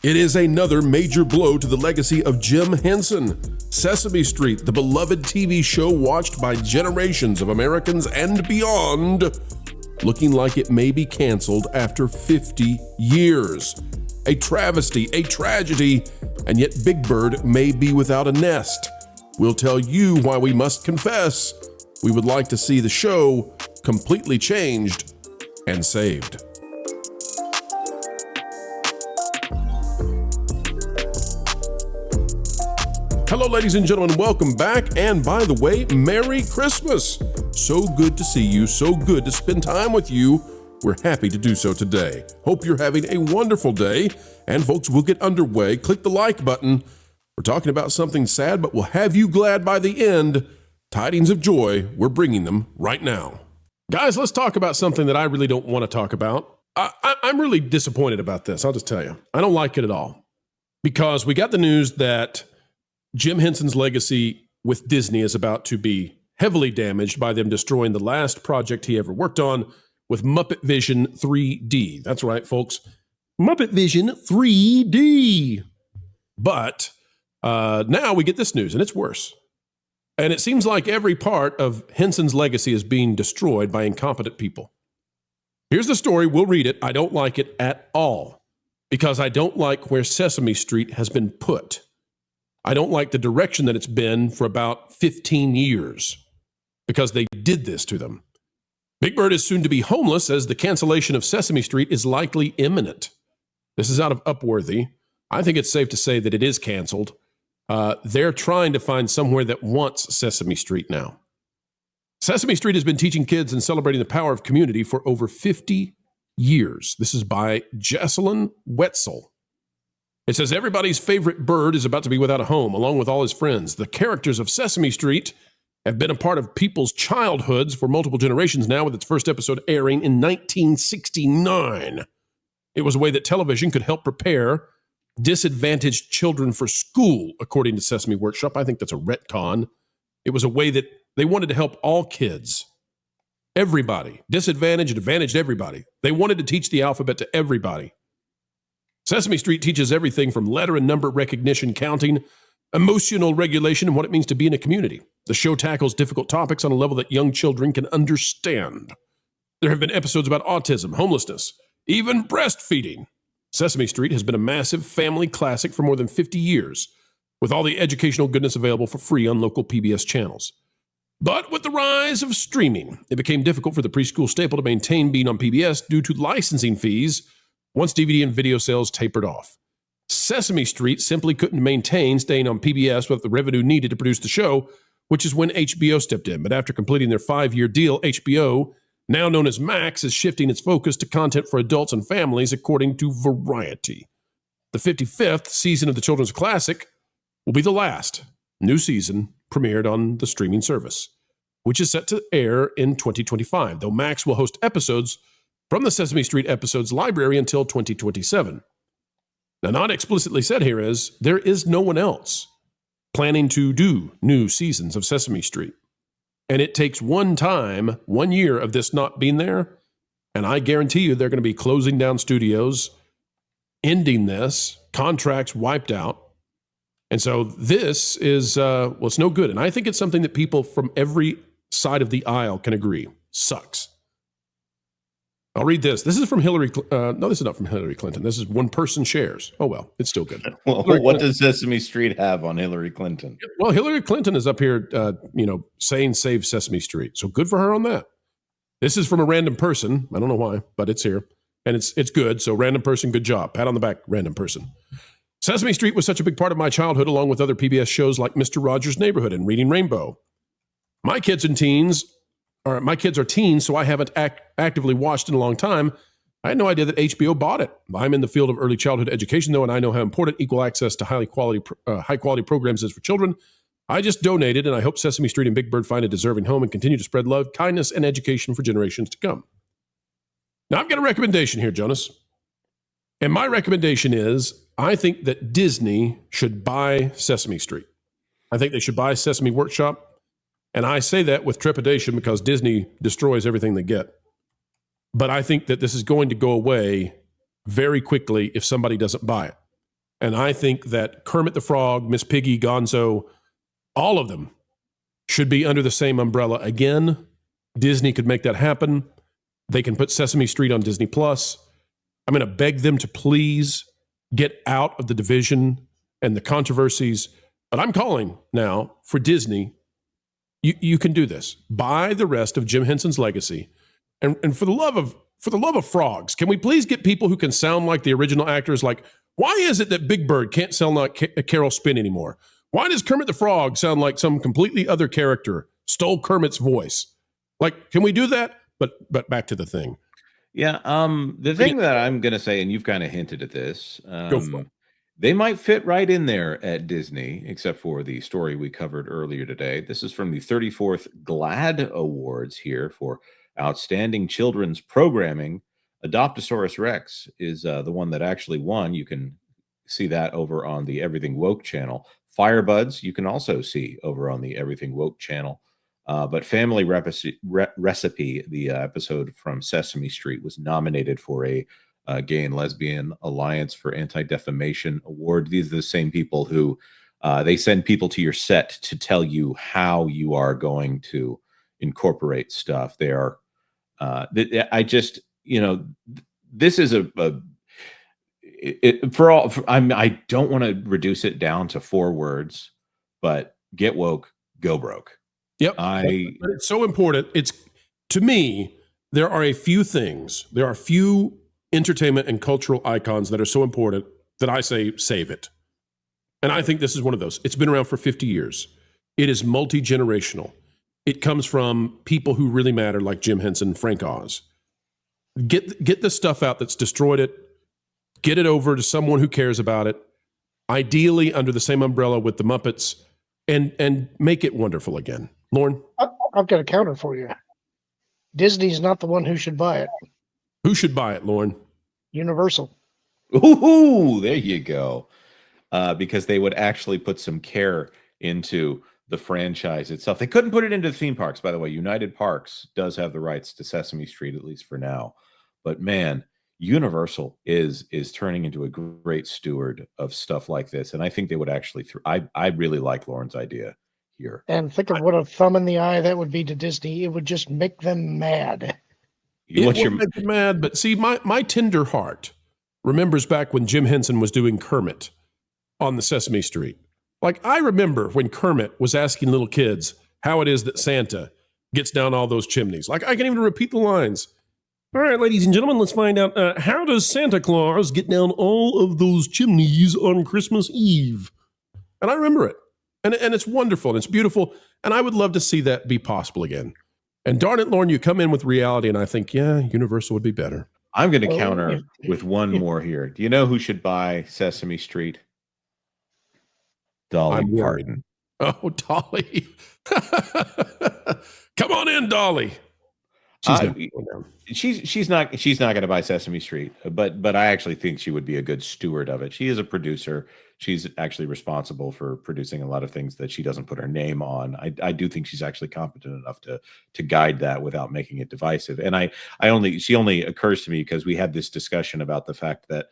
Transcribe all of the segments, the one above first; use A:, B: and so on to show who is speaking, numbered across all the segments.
A: It is another major blow to the legacy of Jim Henson. Sesame Street, the beloved TV show watched by generations of Americans and beyond, looking like it may be canceled after 50 years. A travesty, a tragedy, and yet Big Bird may be without a nest. We'll tell you why we must confess we would like to see the show completely changed and saved. Hello, ladies and gentlemen. Welcome back. And by the way, Merry Christmas. So good to see you. So good to spend time with you. We're happy to do so today. Hope you're having a wonderful day. And folks, we'll get underway. Click the like button. We're talking about something sad, but we'll have you glad by the end. Tidings of joy. We're bringing them right now. Guys, let's talk about something that I really don't want to talk about. I'm really disappointed about this. I'll just tell you. I don't like it at all. Because we got the news that Jim Henson's legacy with Disney is about to be heavily damaged by them destroying the last project he ever worked on with Muppetvision 3D. That's right, folks. Muppetvision 3D. But now we get this news, and it's worse. And it seems like every part of Henson's legacy is being destroyed by incompetent people. Here's the story. We'll read it. I don't like it at all because I don't like where Sesame Street has been put. I don't like the direction that it's been for about 15 years because they did this to them. Big Bird is soon to be homeless as the cancellation of Sesame Street is likely imminent. This is out of Upworthy. I think it's safe to say that it is canceled. They're trying to find somewhere that wants Sesame Street now. Sesame Street has been teaching kids and celebrating the power of community for over 50 years. This is by Jesselyn Wetzel. It says, everybody's favorite bird is about to be without a home, along with all his friends. The characters of Sesame Street have been a part of people's childhoods for multiple generations now, with its first episode airing in 1969. It was a way that television could help prepare disadvantaged children for school, according to Sesame Workshop. I think that's a retcon. It was a way that they wanted to help all kids, everybody, disadvantaged, advantaged, everybody. They wanted to teach the alphabet to everybody. Sesame Street teaches everything from letter and number recognition, counting, emotional regulation, and what it means to be in a community. The show tackles difficult topics on a level that young children can understand. There have been episodes about autism, homelessness, even breastfeeding. Sesame Street has been a massive family classic for more than 50 years, with all the educational goodness available for free on local PBS channels. But with the rise of streaming, it became difficult for the preschool staple to maintain being on PBS due to licensing fees once DVD and video sales tapered off. Sesame Street simply couldn't maintain staying on PBS with the revenue needed to produce the show, which is when HBO stepped in. But after completing their 5-year deal, HBO, now known as Max, is shifting its focus to content for adults and families, according to Variety. The 55th season of the children's classic will be the last new season premiered on the streaming service, which is set to air in 2025, though Max will host episodes from the Sesame Street episodes library until 2027. Now, not explicitly said here is, there is no one else planning to do new seasons of Sesame Street. And it takes one year of this not being there, and I guarantee you they're going to be closing down studios, ending this, contracts wiped out. And so this is, it's no good. And I think it's something that people from every side of the aisle can agree. Sucks. I'll read this. This is from Hillary. No, this is not from Hillary Clinton. This is one person shares. Oh, well, it's still good.
B: Well, what does Sesame Street have on Hillary Clinton?
A: Well, Hillary Clinton is up here, saying save Sesame Street. So good for her on that. This is from a random person. I don't know why, but it's here. And it's good. So random person, good job. Pat on the back, random person. Sesame Street was such a big part of my childhood, along with other PBS shows like Mr. Rogers' Neighborhood and Reading Rainbow. My kids are teens, so I haven't actively watched in a long time. I had no idea that HBO bought it. I'm in the field of early childhood education, though, and I know how important equal access to high quality programs is for children. I just donated, and I hope Sesame Street and Big Bird find a deserving home and continue to spread love, kindness, and education for generations to come. Now, I've got a recommendation here, Jonas. And my recommendation is, I think that Disney should buy Sesame Street. I think they should buy Sesame Workshop. And I say that with trepidation because Disney destroys everything they get. But I think that this is going to go away very quickly if somebody doesn't buy it. And I think that Kermit the Frog, Miss Piggy, Gonzo, all of them should be under the same umbrella again. Disney could make that happen. They can put Sesame Street on Disney Plus. I'm going to beg them to please get out of the division and the controversies. But I'm calling now for Disney. You can do this. Buy the rest of Jim Henson's legacy. And for the love of frogs, can we please get people who can sound like the original actors? Like, why is it that Big Bird can't sound like Carol Spin anymore? Why does Kermit the Frog sound like some completely other character stole Kermit's voice? Like, can we do that? But back to the thing.
B: Yeah. The thing that I'm going to say, and you've kind of hinted at this,
A: Go for it.
B: they might fit right in there at Disney, except for the story we covered earlier today. This is from the 34th GLAAD Awards here for Outstanding Children's Programming. Adoptosaurus Rex is the one that actually won. You can see that over on the Everything Woke channel. Firebuds, you can also see over on the Everything Woke channel. But Family Recipe, the episode from Sesame Street, was nominated for a Gay and Lesbian Alliance for Anti-Defamation Award. These are the same people who they send people to your set to tell you how you are going to incorporate stuff. They are, I just, this is I don't want to reduce it down to 4 words, but get woke, go broke.
A: Yep. But it's so important. It's, to me, there are a few things, there are a few entertainment and cultural icons that are so important that I say save it. And I think this is one of those. It's been around for 50 years. It is multi-generational. It comes from people who really matter, like Jim Henson, Frank Oz. Get the stuff out that's destroyed it. Get it over to someone who cares about it. Ideally under the same umbrella with the Muppets, and make it wonderful again. Lauren?
C: I've got a counter for you. Disney's not the one who should buy it.
A: Who should buy it, Lauren?
C: Universal.
B: Ooh, there you go. Because they would actually put some care into the franchise itself. They couldn't put it into the theme parks, by the way. United Parks does have the rights to Sesame Street, at least for now. But man, Universal is turning into a great steward of stuff like this. And I think they would actually, I really like Lauren's idea here.
C: And think of what a thumb in the eye that would be to Disney. It would just make them mad.
A: It would make them mad, but see, my tender heart remembers back when Jim Henson was doing Kermit on the Sesame Street. Like, I remember when Kermit was asking little kids how it is that Santa gets down all those chimneys. Like, I can't even repeat the lines. All right, ladies and gentlemen, let's find out, how does Santa Claus get down all of those chimneys on Christmas Eve? And I remember it. And it's wonderful, and it's beautiful, and I would love to see that be possible again. And darn it, Lauren, you come in with reality, and I think, yeah, Universal would be better.
B: I'm going to counter with one more here. Do you know who should buy Sesame Street? Dolly Parton.
A: Oh, Dolly. Come on in, Dolly.
B: She's not going to buy Sesame Street, but I actually think she would be a good steward of it. She is a producer. She's actually responsible for producing a lot of things that she doesn't put her name on. I do think she's actually competent enough to guide that without making it divisive. And she only occurs to me because we had this discussion about the fact that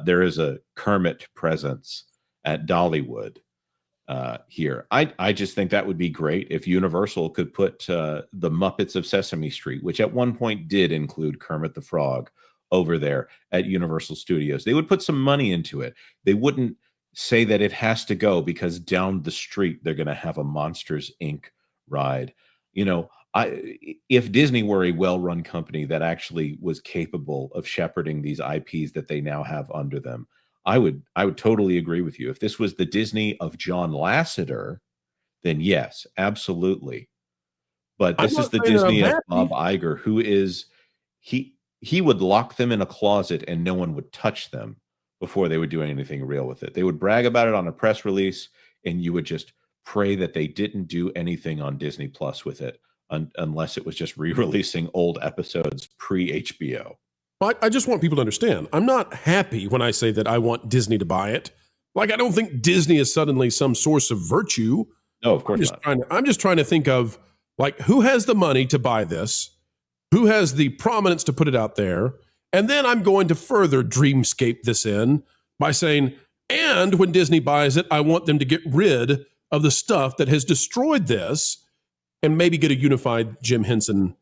B: there is a Kermit presence at Dollywood. Here. I just think that would be great if Universal could put the Muppets of Sesame Street, which at one point did include Kermit the Frog, over there at Universal Studios. They would put some money into it. They wouldn't say that it has to go because down the street they're going to have a Monsters, Inc. ride. If Disney were a well-run company that actually was capable of shepherding these IPs that they now have under them, I would totally agree with you. If this was the Disney of John Lasseter, then yes, absolutely. But this is the Disney of Bob Iger, who is he would lock them in a closet and no one would touch them before they would do anything real with it. They would brag about it on a press release, and you would just pray that they didn't do anything on Disney Plus with it, unless it was just re-releasing old episodes pre-HBO.
A: I just want people to understand, I'm not happy when I say that I want Disney to buy it. Like, I don't think Disney is suddenly some source of virtue.
B: No, of course not.
A: I'm just trying to think of, like, who has the money to buy this? Who has the prominence to put it out there? And then I'm going to further dreamscape this in by saying, And when Disney buys it, I want them to get rid of the stuff that has destroyed this and maybe get a unified Jim Henson,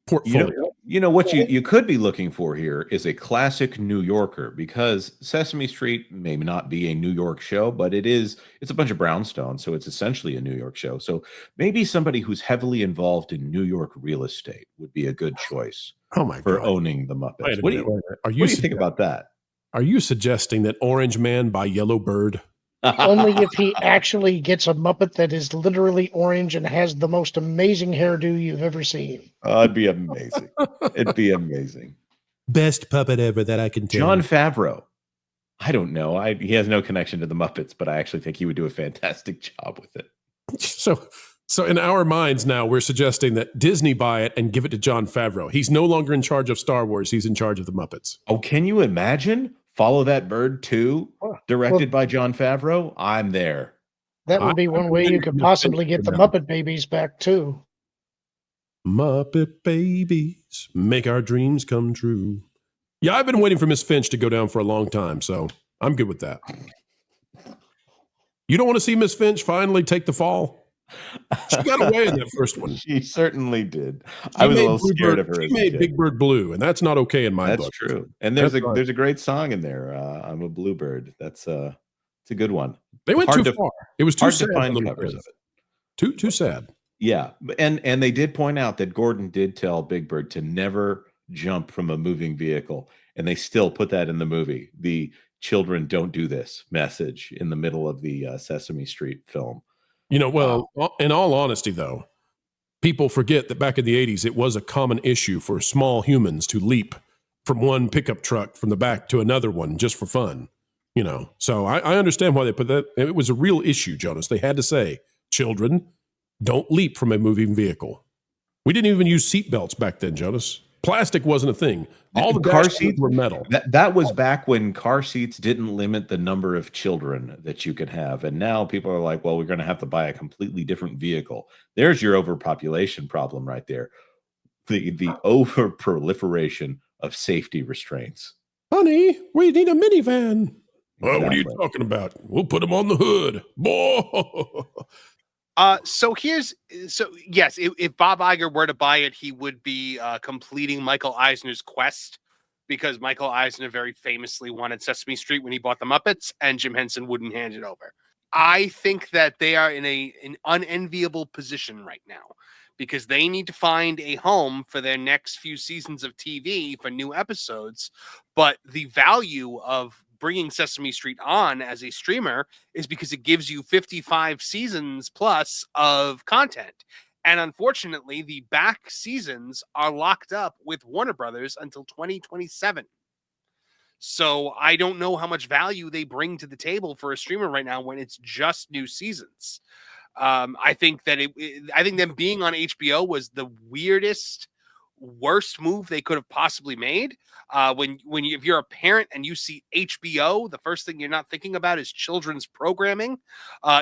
A: portfolio.
B: You know what you could be looking for here is a classic New Yorker, because Sesame Street may not be a New York show, but it's a bunch of brownstone, so it's essentially a New York show. So maybe somebody who's heavily involved in New York real estate would be a good choice for owning the Muppets. What do you think about that?
A: Are you suggesting that Orange Man by Yellow Bird?
C: Only if he actually gets a Muppet that is literally orange and has the most amazing hairdo you've ever seen.
B: It'd be amazing. It'd be amazing.
A: Best puppet ever that I can tell.
B: Jon Favreau. I don't know. He has no connection to the Muppets, but I actually think he would do a fantastic job with it.
A: So in our minds now, we're suggesting that Disney buy it and give it to Jon Favreau. He's no longer in charge of Star Wars. He's in charge of the Muppets.
B: Oh, can you imagine? Follow That Bird 2, directed by Jon Favreau? I'm there.
C: That would be one way you could possibly get the Muppet Babies back, too.
A: Muppet Babies, make our dreams come true. Yeah, I've been waiting for Miss Finch to go down for a long time, so I'm good with that. You don't want to see Miss Finch finally take the fall? She got away in that first one.
B: She certainly did. I was a little scared of her.
A: She made Big Bird blue, and that's not okay in my book.
B: That's true. And there's a great song in there. I'm a Bluebird. It's a good one.
A: They went too far. It was too sad.
B: To find covers of it.
A: Too sad.
B: Yeah, and they did point out that Gordon did tell Big Bird to never jump from a moving vehicle, and they still put that in the movie. The children don't do this message in the middle of the Sesame Street film.
A: In all honesty, though, people forget that back in the 80s, it was a common issue for small humans to leap from one pickup truck from the back to another one just for fun. So I understand why they put that. It was a real issue, Jonas. They had to say, children, don't leap from a moving vehicle. We didn't even use seatbelts back then, Jonas. Plastic wasn't a thing. All the car seats were metal.
B: That was back when car seats didn't limit the number of children that you could have. And now people are like, well, we're going to have to buy a completely different vehicle. There's your overpopulation problem right there. The over proliferation of safety restraints.
A: Honey, we need a minivan. Exactly. What are you talking about? We'll put them on the hood.
D: Yes, if Bob Iger were to buy it, he would be completing Michael Eisner's quest, because Michael Eisner very famously wanted Sesame Street when he bought the Muppets, and Jim Henson wouldn't hand it over. I think that they are in an unenviable position right now, because they need to find a home for their next few seasons of TV for new episodes, but the value of bringing Sesame Street on as a streamer is because it gives you 55 seasons plus of content. And unfortunately, the back seasons are locked up with Warner Brothers until 2027. So I don't know how much value they bring to the table for a streamer right now when it's just new seasons. I think that I think them being on HBO was the worst move they could have possibly made. If you're a parent and you see HBO, the first thing you're not thinking about is children's programming.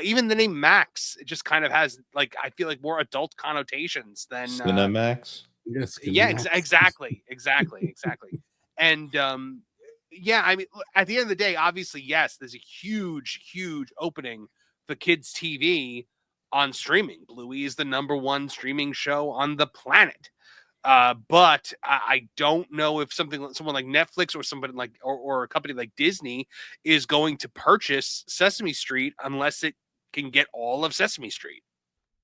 D: Even the name Max, it just kind of has, like, I feel like more adult connotations than
B: Cinemax.
E: Yes.
D: Yeah, exactly. And I mean, at the end of the day, obviously, yes, there's a huge opening for kids TV on streaming. Bluey is the #1 streaming show on the planet. But I don't know if someone like Netflix or somebody like or a company like Disney is going to purchase Sesame Street unless it can get all of Sesame Street.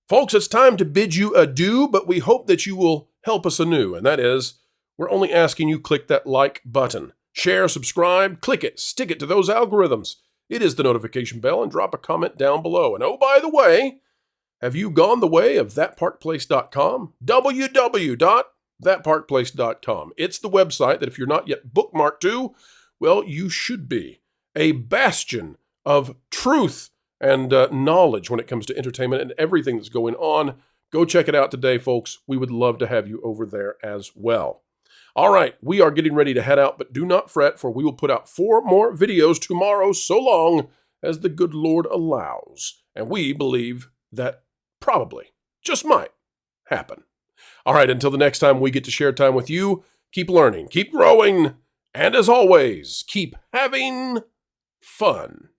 A: Folks, it's time to bid you adieu, but we hope that you will help us anew, and that is, we're only asking you click that like button. Share, subscribe, click it, stick it to those algorithms. It is the notification bell, and drop a comment down below. And oh, by the way, have you gone the way of thatparkplace.com? www.thatparkplace.com. It's the website that if you're not yet bookmarked to, well, you should be. A bastion of truth and knowledge when it comes to entertainment and everything that's going on. Go check it out today, folks. We would love to have you over there as well. All right, we are getting ready to head out, but do not fret, for we will put out 4 more videos tomorrow, so long as the good Lord allows. And we believe that probably, just might, happen. All right, until the next time we get to share time with you, keep learning, keep growing, and as always, keep having fun,